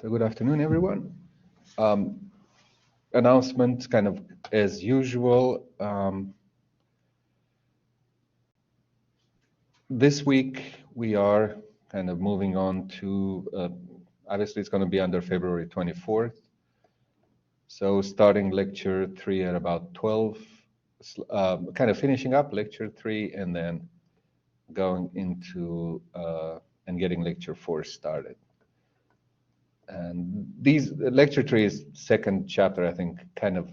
So good afternoon, everyone. Announcements kind of as usual. This week we are kind of moving on to, obviously it's going to be under February 24th. So starting lecture 3 at about 12, kind of finishing up lecture 3 and then going into and getting lecture 4 started. And lecture 3 is second chapter, I think, kind of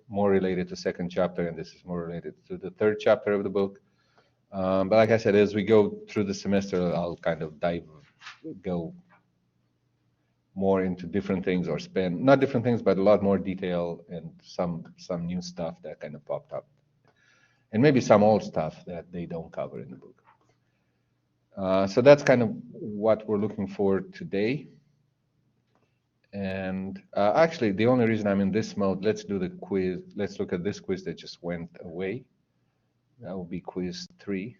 more related to second chapter, and this is more related to the third chapter of the book. But like I said, as we go through the semester, I'll kind of go more into different things, or not different things, but a lot more detail and some new stuff that kind of popped up, and maybe some old stuff that they don't cover in the book. So that's kind of what we're looking for today. And actually, the only reason I'm in this mode, let's do the quiz. Let's look at this quiz that just went away. That will be quiz 3.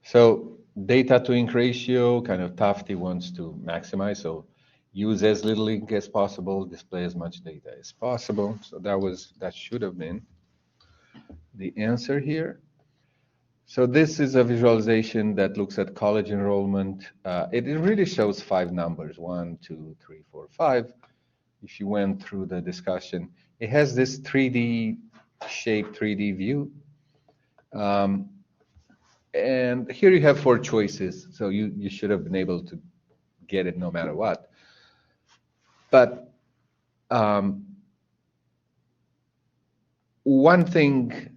So data to ink ratio, kind of Tufte wants to maximize. So use as little ink as possible, display as much data as possible. So that should have been the answer here. So this is a visualization that looks at college enrollment. It really shows 5 numbers, 1, 2, 3, 4, 5. If you went through the discussion, it has this 3D shape, 3D view. And here you have 4 choices. So you should have been able to get it no matter what. But one thing,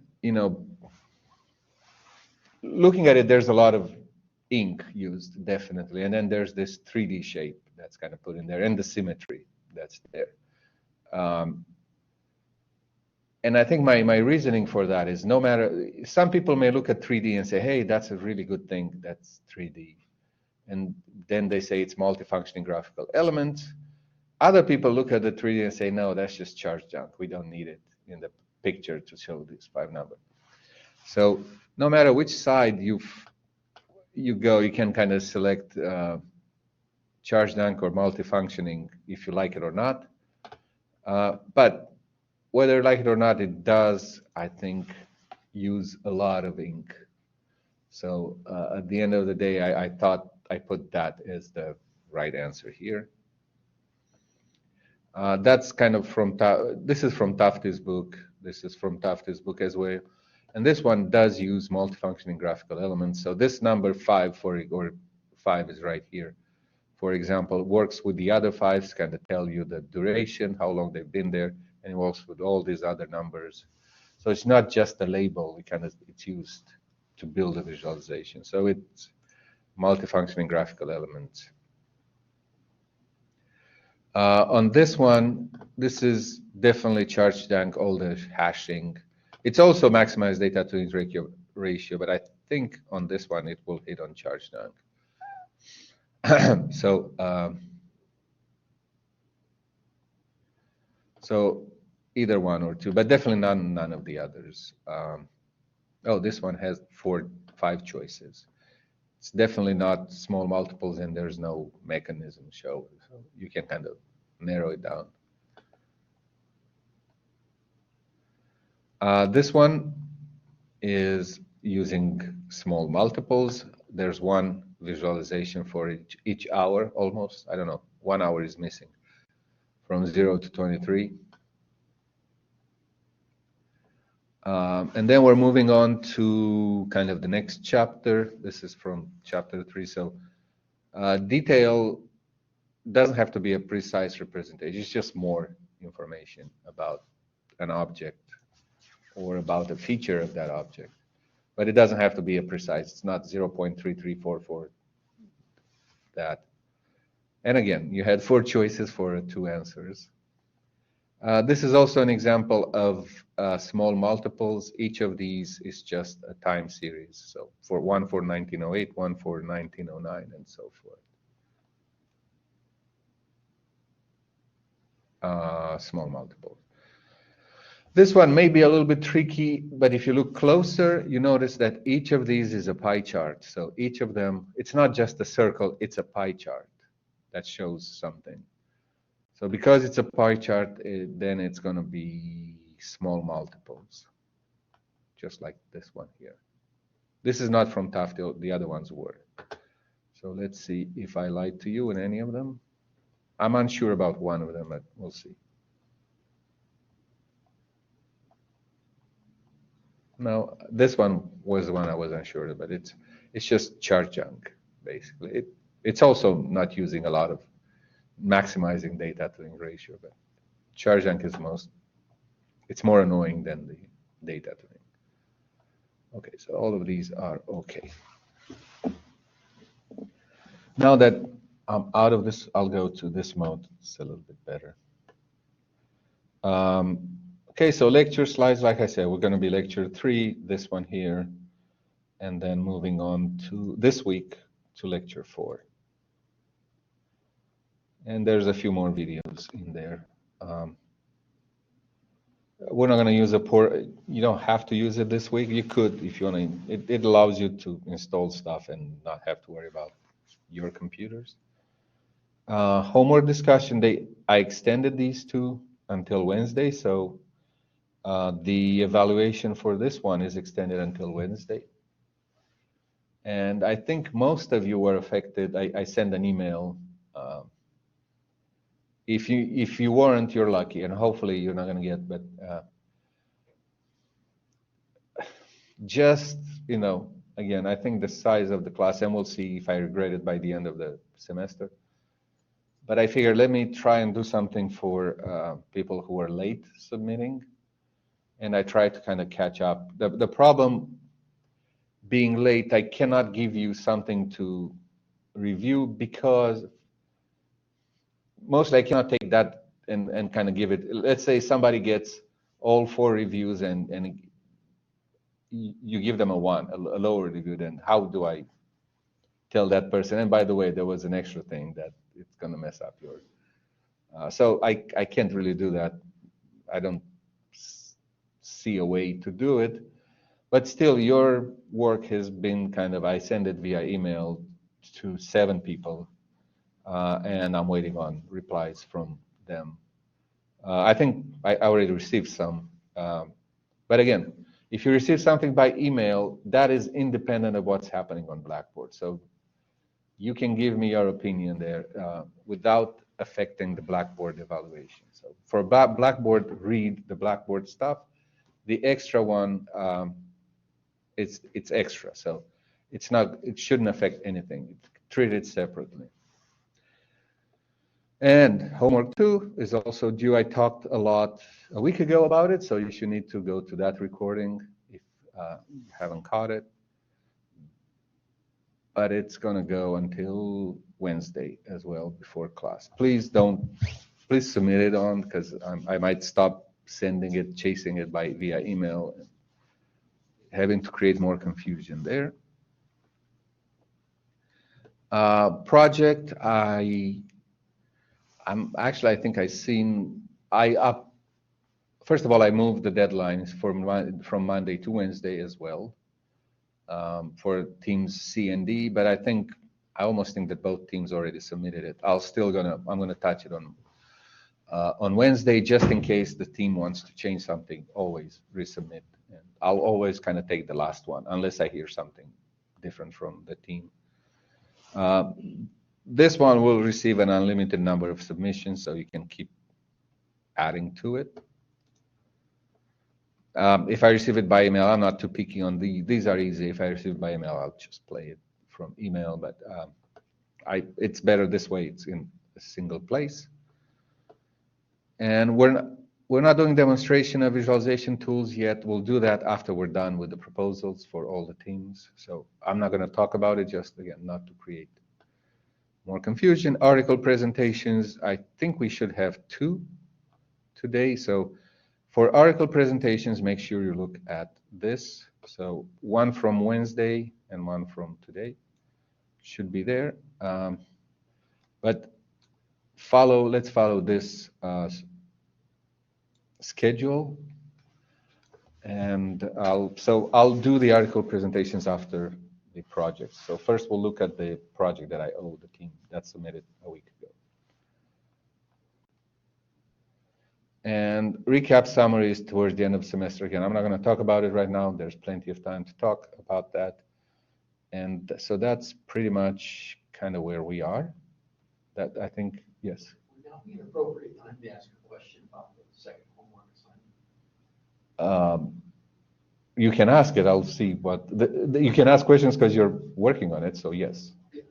looking at it, there's a lot of ink used, definitely. And then there's this 3D shape that's kind of put in there, and the symmetry that's there. And I think my reasoning for that is, no matter, some people may look at 3D and say, hey, that's a really good thing, that's 3D. And then they say it's multifunctioning graphical elements. Other people look at the 3D and say, no, that's just charge junk. We don't need it in the picture to show these 5 numbers. So no matter which side you go, you can kind of select charge dunk or multifunctioning if you like it or not. But whether you like it or not, it does, I think, use a lot of ink. So at the end of the day, I thought I put that as the right answer here. That's kind of this is from Tufte's book. This is from Tufte's book as well. And this one does use multifunctioning graphical elements. So this number 5, or 5 is right here, for example, works with the other 5s, kind of tell you the duration, how long they've been there, and it works with all these other numbers. So it's not just a label, it's used to build a visualization. So it's multifunctioning graphical elements. On this one, this is definitely charge dunk, all the hashing. It's also maximized data to ink ratio, but I think on this one it will hit on charge dunk. So either 1 or 2, but definitely none of the others. Oh, this one has 5 choices. It's definitely not small multiples, and there's no mechanism shown, so you can kind of narrow it down. This one is using small multiples. There's 1 visualization for each hour, almost. I don't know, 1 hour is missing, from 0 to 23. And then we're moving on to kind of the next chapter. This is from chapter 3. So detail doesn't have to be a precise representation. It's just more information about an object or about a feature of that object. But it doesn't have to be a precise. It's not 0.3344 that. And again, you had 4 choices for 2 answers. This is also an example of small multiples. Each of these is just a time series. So one for 1908, 1 for 1909, and so forth. Small multiples. This one may be a little bit tricky, but if you look closer, you notice that each of these is a pie chart. So each of them, it's not just a circle, it's a pie chart that shows something. So because it's a pie chart, then it's going to be small multiples, just like this one here. This is not from Tufte, the other ones were. So let's see if I lied to you in any of them. I'm unsure about one of them, but we'll see. No, this one was the one I wasn't sure, but it's just chart junk, basically. It's also not using a lot of maximizing data to link ratio, but chart junk is it's more annoying than the data to link. Okay, so all of these are okay. Now that I'm out of this, I'll go to this mode. It's a little bit better. Okay, so lecture slides, like I said, we're going to be lecture 3, this one here, and then moving on to this week to lecture 4. And there's a few more videos in there. We're not going to use you don't have to use it this week. You could if you want to. It allows you to install stuff and not have to worry about your computers. Homework discussion, I extended these two until Wednesday, so the evaluation for this one is extended until Wednesday. And I think most of you were affected. I sent an email. If you weren't, you're lucky, and hopefully you're not going to get. But just again, I think the size of the class, and we'll see if I regret it by the end of the semester. But I figured let me try and do something for people who are late submitting, and I try to kind of catch up. The problem being late, I cannot give you something to review because mostly I cannot take that and kind of give it. Let's say somebody gets all 4 reviews and you give them a lower review, then how do I tell that person? And by the way, there was an extra thing that it's going to mess up yours. So I can't really do that. I don't see a way to do it. But still, your work has been kind of, I send it via email to 7 people, and I'm waiting on replies from them. I think I already received some. But again, if you receive something by email, that is independent of what's happening on Blackboard. So you can give me your opinion there without affecting the Blackboard evaluation. So for Blackboard, read the Blackboard stuff. The extra one, it's extra. So it shouldn't affect anything. Treat it separately. And homework 2 is also due. I talked a lot a week ago about it, so you should need to go to that recording if you haven't caught it. But it's going to go until Wednesday as well before class. Please submit it on, because I might stop sending it, chasing it via email, and having to create more confusion there. Project, I think first of all, I moved the deadlines from Monday to Wednesday as well for teams C and D, but I almost think that both teams already submitted it. I'm gonna touch it on Wednesday, just in case the team wants to change something. Always resubmit, and I'll always kind of take the last one unless I hear something different from the team. This one will receive an unlimited number of submissions, so you can keep adding to it. If I receive it by email, I'm not too picky on these are easy. If I receive it by email, I'll just play it from email, but it's better this way. It's in a single place. And we're not doing demonstration of visualization tools yet. We'll do that after we're done with the proposals for all the teams. So I'm not going to talk about it, just again, not to create more confusion. Article presentations, I think we should have 2 today. So for article presentations, make sure you look at this. So one from Wednesday and one from today should be there. But let's follow this schedule. And I'll do the article presentations after the project. So first we'll look at the project that I owe the team that submitted a week ago. And recap summaries towards the end of the semester. Again, I'm not going to talk about it right now. There's plenty of time to talk about that. And so that's pretty much kind of where we are. That I think, yes. Would now be an appropriate time to ask a question about the second homework assignment? You can ask it. I'll see what you can ask questions because you're working on it. So yes. Yes.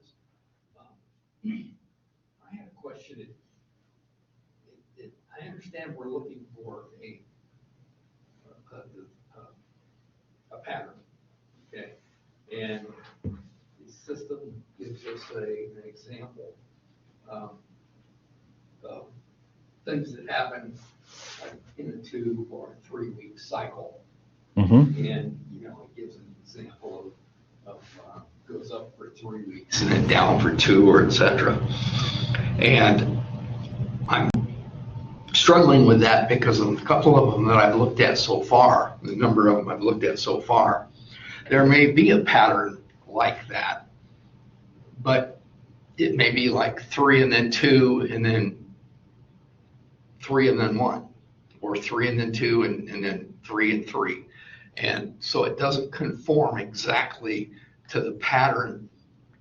I had a question. I understand we're looking for a pattern, okay? And the system gives us an example of things that happen like in a 2 or 3 week cycle. Mm-hmm. And, it gives an example of goes up for 3 weeks and then down for 2 or et cetera. And I'm struggling with that because of a couple of them that I've looked at so far, the number of them I've looked at so far. There may be a pattern like that, but it may be like 3 and then 2 and then 3 and then 1, or 3 and then 2 and then 3 and 3. And so it doesn't conform exactly to the pattern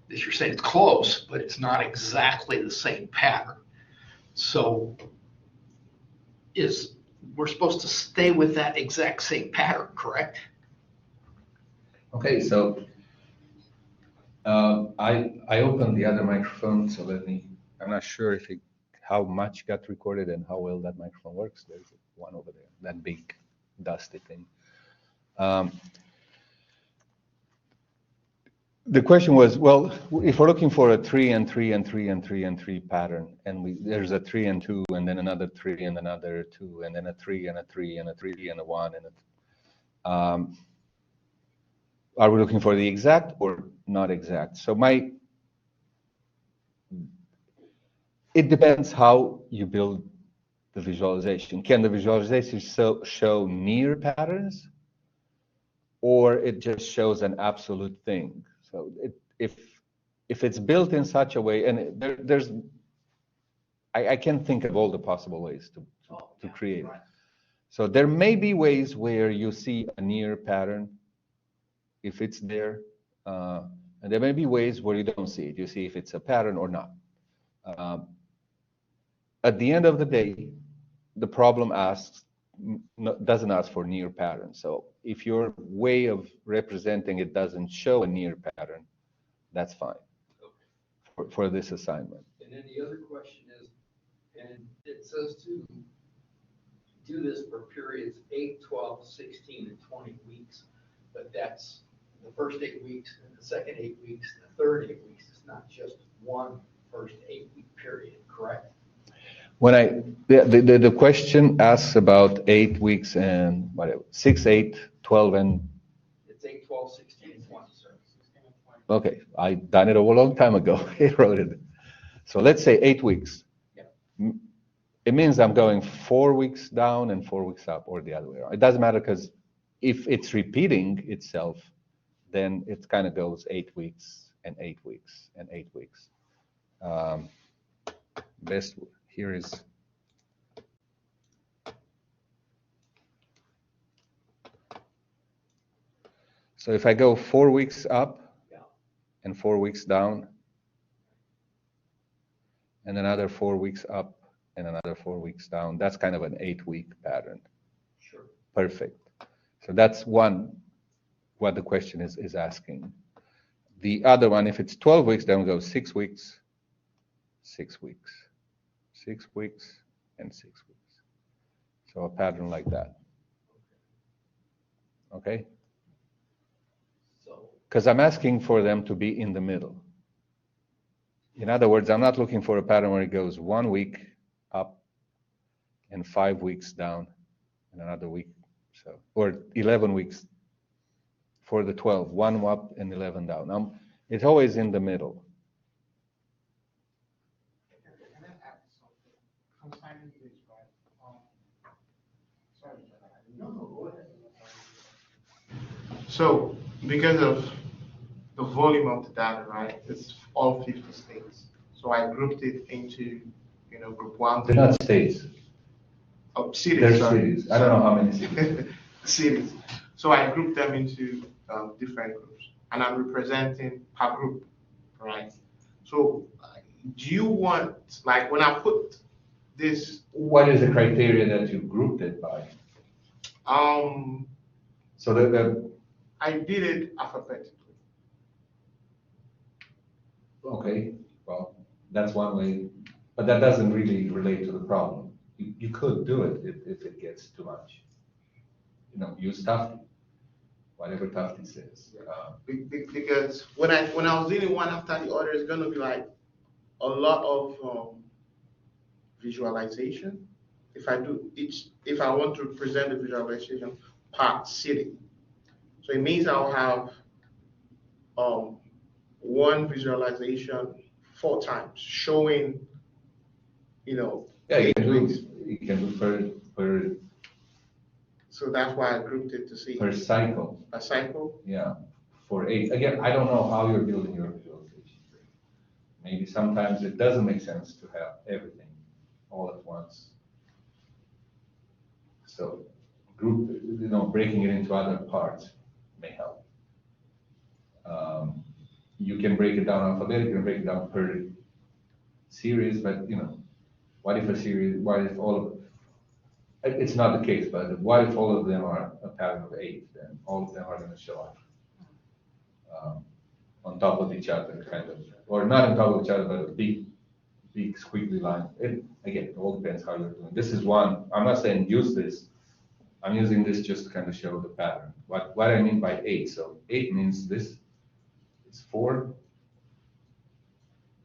that you're saying. It's close, but it's not exactly the same pattern. So we're supposed to stay with that exact same pattern, correct? Okay, so I opened the other microphone, so I'm not sure how much got recorded and how well that microphone works. There's one over there, that big dusty thing. The question was, well, if we're looking for a 3 and 3 and 3 and 3 and 3 pattern, and there's a 3 and 2, and then another 3 and another 2, and then a 3 and a 3 and a 3 and a 1, and are we looking for the exact or not exact? So it depends how you build the visualization. Can the visualization show near patterns, or it just shows an absolute thing? So if it's built in such a way, and I can't think of all the possible ways to create it. So there may be ways where you see a near pattern if it's there, and there may be ways where you don't see it. You see if it's a pattern or not. At the end of the day, the problem doesn't ask for near pattern. So if your way of representing it doesn't show a near pattern, that's fine for this assignment. And then the other question is, and it says to do this for periods 8, 12, 16, and 20 weeks, but that's the first 8 weeks and the second 8 weeks and the third 8 weeks. It's not just one first 8-week period, correct? When the question asks about 8 weeks and whatever, 6, 8, 12, and it's 8, 12, 16, and 20, sir. Okay, I done it a long time ago. I wrote it. So let's say 8 weeks. Yeah. It means I'm going 4 weeks down and 4 weeks up, or the other way around. It doesn't matter, because if it's repeating itself, then it kind of goes 8 weeks and 8 weeks and 8 weeks. Best here is so if I go 4 weeks up and 4 weeks down, and another 4 weeks up and another 4 weeks down, that's kind of an 8-week pattern. Sure. Perfect. So that's one, what the question is asking. The other one, if it's 12 weeks, then we go 6 weeks, 6 weeks, 6 weeks, and 6 weeks. So a pattern like that. Okay? Because I'm asking for them to be in the middle. In other words, I'm not looking for a pattern where it goes 1 week up and 5 weeks down and another week, or 11 weeks for the 12, 1 up and 11 down. It's always in the middle. So because of the volume of the data, right, it's all 50 states. So I grouped it into, group one. They're not states. Oh, cities. They're sorry. cities. I don't know how many cities. Cities. So I grouped them into different groups, and I'm representing per group, right? So do you want, like, when I put this, What is the criteria that you grouped it by? So I did it alphabetically. okay, well, that's one way, but that doesn't really relate to the problem. You could do it if it gets too much. Use Tufty, whatever Tufty says. Because when I was doing one after the other, it's gonna be like a lot of visualization. If I want to present the visualization per city, so it means I'll have one visualization 4 times showing, Yeah, you 8 can weeks. do per So that's why I grouped it to see per cycle. a cycle. Yeah, for 8. Again, I don't know how you're building your visualization. Maybe sometimes it doesn't make sense to have everything all at once. So breaking it into other parts may help. You can break it down alphabetically, you can break it down per series, but what if all of, it's not the case, but what if all of them are a pattern of 8, then all of them are going to show up on top of each other, kind of, or not on top of each other, but a big squiggly line. Again, it all depends how you're doing. This is one, I'm not saying use this, I'm using this just to kind of show the pattern. What I mean by 8, so 8 means this is 4,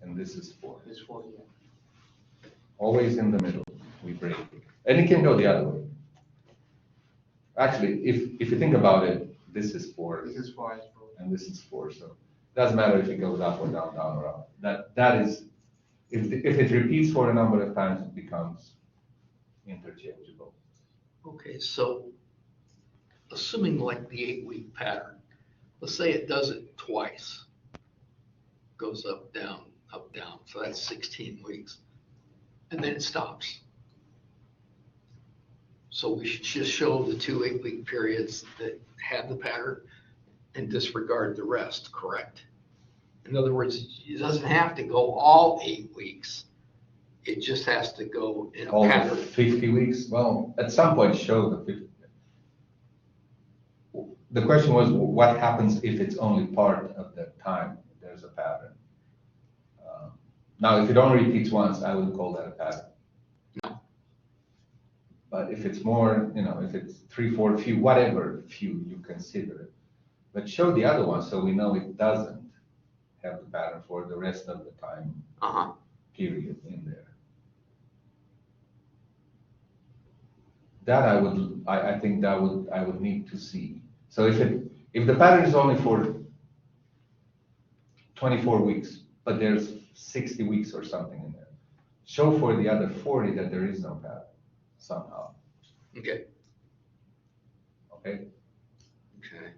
and this is 4. It's 4, yeah. Always in the middle, we break it. And it can go the other way. Actually, if you think about it, this is 4. This is 4. And this is 4, so it doesn't matter if it goes up or down, down or up. That is, if it repeats for a number of times, it becomes interchangeable. Okay, so assuming like the 8-week pattern, let's say it does it twice, goes up, down, so that's 16 weeks, and then it stops. So we should just show the 2 8-week periods that have the pattern and disregard the rest, correct? In other words, it doesn't have to go all 8 weeks. It just has to go in a All pattern. the 50 weeks, well, at some point show the 50. The question was, what happens if it's only part of the time there's a pattern? Now, if it only repeats once, I wouldn't call that a pattern. No. But if it's more, if it's 3, 4, few, whatever few you consider it, but show the other one so we know it doesn't have the pattern for the rest of the time period in there. That I think I would need to see. So if the pattern is only for 24 weeks, but there's 60 weeks or something in there, show for the other 40 that there is no pattern somehow. Okay. Okay. Okay.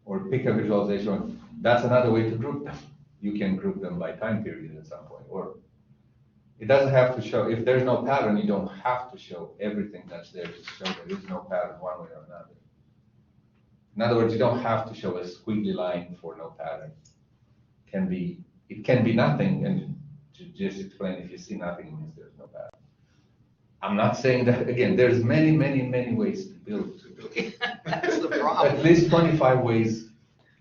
Or pick a visualization. That's another way to group them. You can group them by time period at some point, or it doesn't have to show. If there's no pattern, you don't have to show everything that's there to show there is no pattern one way or another. In other words, you don't have to show a squiggly line for no pattern. It can be nothing, and to just explain, if you see nothing, it means there's no pattern. I'm not saying that, again, there's many, many, many ways to build. That's the problem. At least 25 ways,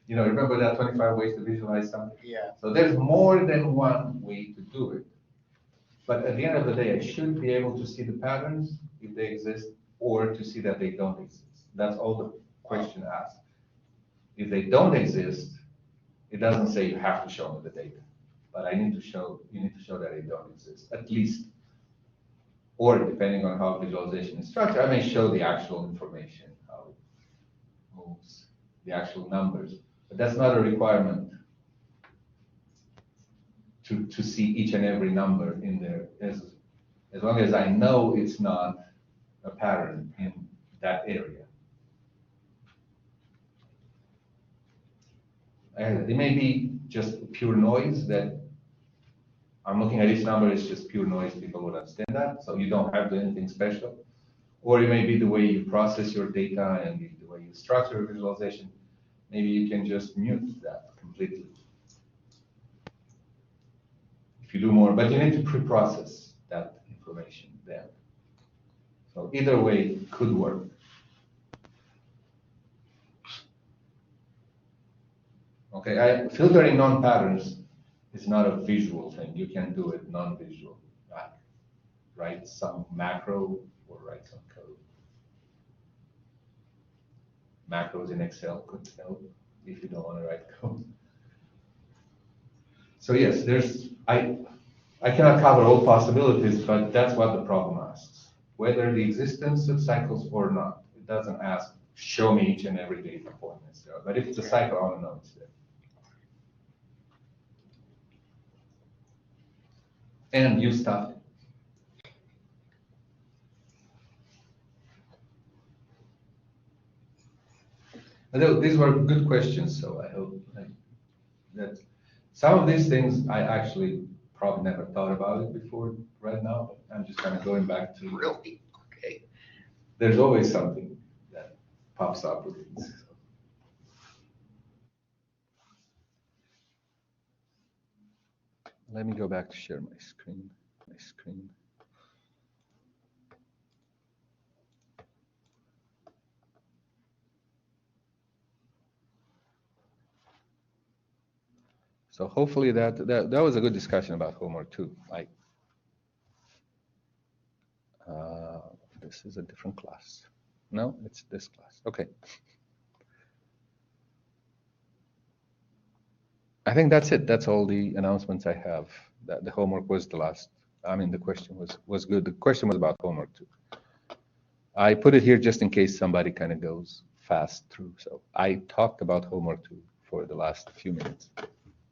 remember that 25 ways to visualize something? Yeah. So there's more than one way to do it. But at the end of the day, I should be able to see the patterns if they exist, or to see that they don't exist. That's all the question asks. If they don't exist, it doesn't say you have to show me the data, but you need to show that they don't exist, at least. Or depending on how visualization is structured, I may show the actual information, how it moves, the actual numbers, but that's not a requirement to see each and every number in there, as long as I know it's not a pattern in that area. It may be just pure noise that I'm looking at this number, it's just pure noise, people would understand that, so you don't have to do anything special. Or it may be the way you process your data and the way you structure your visualization. Maybe you can just mute that completely. If you do more, but you need to pre-process that information then. So either way could work. Okay, filtering non-patterns is not a visual thing. You can do it non-visual. Like write some macro or write some code. Macros in Excel could help if you don't want to write code. So yes, I cannot cover all possibilities, but that's what the problem asks. Whether the existence of cycles or not. It doesn't ask, show me each and every data point necessarily. But if it's a cycle, I want to know it's there. And you stop it. These were good questions, so I hope that some of these things I actually probably never thought about it before right now, but I'm just kind of going back to. Really? Okay. There's always something that pops up with it. So. Let me go back to share my screen. So hopefully that was a good discussion about homework too. Like, this is a different class. No, it's this class. Okay. I think that's it. That's all the announcements I have. That the homework was the last. I mean, the question was good. The question was about homework too. I put it here just in case somebody kind of goes fast through. So I talked about homework too for the last few minutes.